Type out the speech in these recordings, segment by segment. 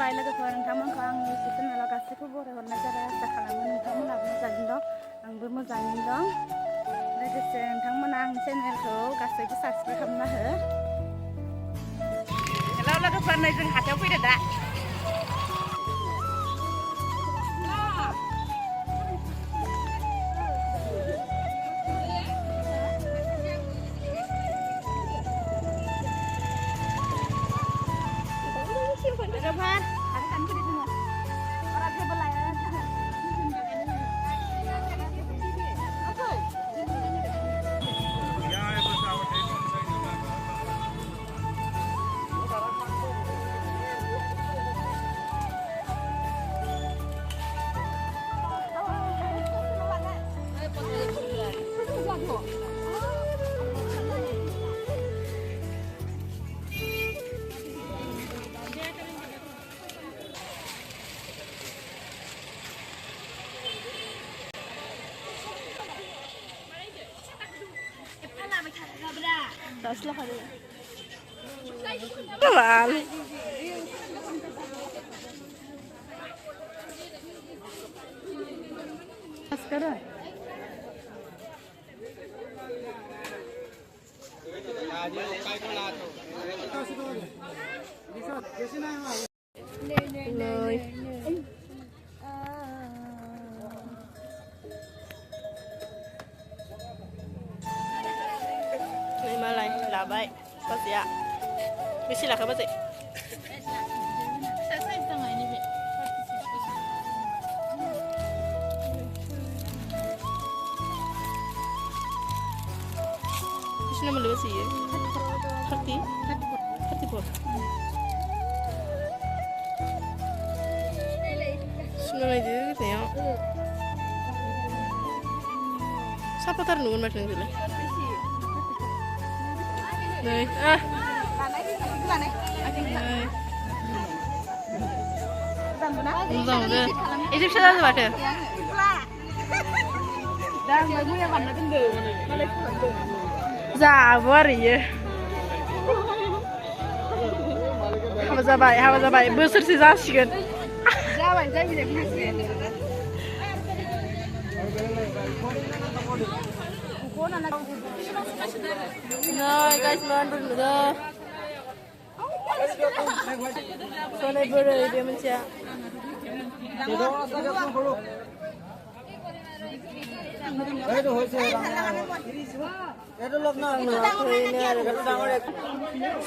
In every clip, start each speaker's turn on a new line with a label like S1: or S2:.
S1: खुलुमबाय लोगोफोर नोंथांमोनखौ आंनि इउटुब चेनेलाव गासैखौबो बरायहरनाय जाबाय आसा खालामो नोंथांमोनाबो मोजाङैनो दं आंबो मोजाङैनो दं लोगोसे नोंथांमोना आंनि चेनेलखौ गासैबो साबसक्राइब खालामना हो हेलौ लोगोफोर नै जों हाथायाव फैदो दा Malay, labai, pasti ya. Mesti lah kapan sih? Saya tengah ini be. Mesti nama lu sih ya. Hati, hati pun. Semua lagi gitu ya. Siapa taruh nunggu macam ni lah. Này, à. Rồng nữa. Ý giúp sao vậy trời? Đang mới mua phần nó trên đường, nó lấy phần đường. Dạ, quá rồi. Hava bay. Bısır siz aşkın. Dạ bay, sen bile bilirsin. Rồi guys, makan dulu dah. Soalnya beri dia mencia.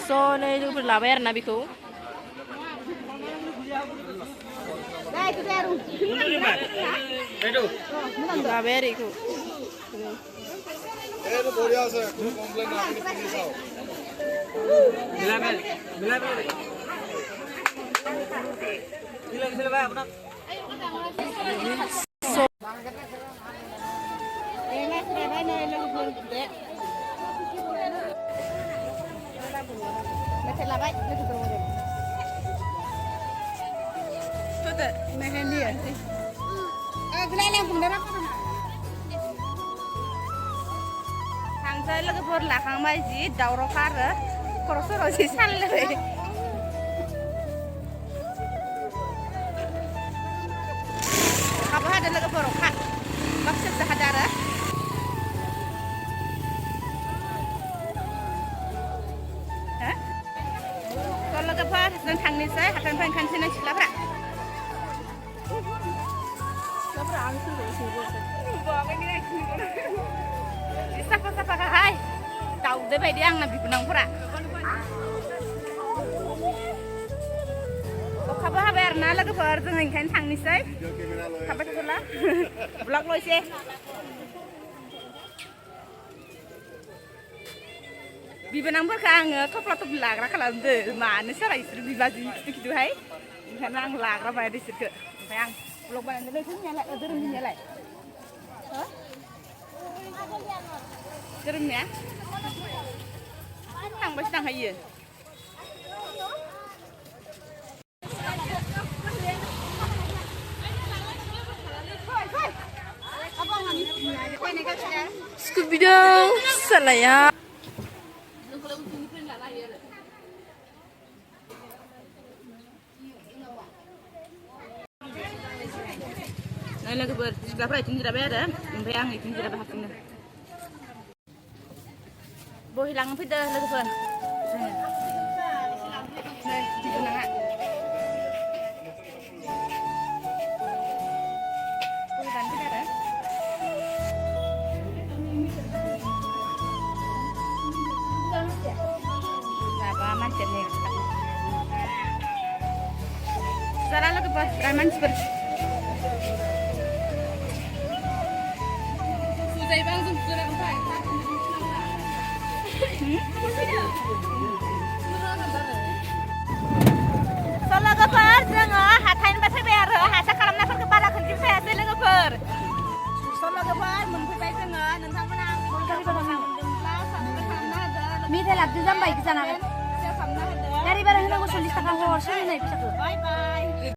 S1: Soalnya itu berlabar nabi ku. Berlabar itu.
S2: Itu बढ़िया से complaint आपने police आओ मिला किसे भाई अपना
S1: Saya lagi berlakang masjid, daurah kara, korosor si sanle. Apa ada lagi berokak? Maksud sahadara? Hah? Kalau lagi apa? Sedang tang ni saya akan pengen sini siapa? Siapa angsu ni siapa? Bukan ni. Siapa kahai? Tahu deh bayi dia nabi benang pura. Kabar haber nala ke bar tu ngin kan thang ni say. Kabar tu lah. Blog loy sih. Bi benang pura kang kau pelatu belag rak kalau tu mana sih rai istri bi bazi gitu hai. Karena ang lag rak bayi di situ. Sayang blog bayi ni tu nyala, tu nyala. Hah? Kerumnya? Tang bos tang haye. Scooby Doo, salah ya. लोगोफोर सिख्लाफ्रा इथिं जिरायबाय आरो ओमफ्राय आं इथिं जिरायबाय हारसिंनो बोहैलांनो फैदो लोगोफोर नै बिबोनाङा बोहैलांनो फैदो आरो जाबा मानसियानो जाला लोगोफोर बिराद मानसिफोर सुजायोबा आंजों सुजानांगोन फै लोगोफोर जोङो हाथाइनिफ्राय फैबाय आरो हासा खालामनायफोरखौ बारा खोन्थिफैयासै लोगोफोर लोगोफोर मोनफैबाय जोङो नोंथांमोना मोनदोंब्ला साबस्क्राइब खालामना होदो
S3: मेथाइ लाबोदो जाम्बाय जानांगोन
S1: खालामना होदो
S3: गारि भारा होनांगौ 40 थाखा हरसै होननाय फैसाखौ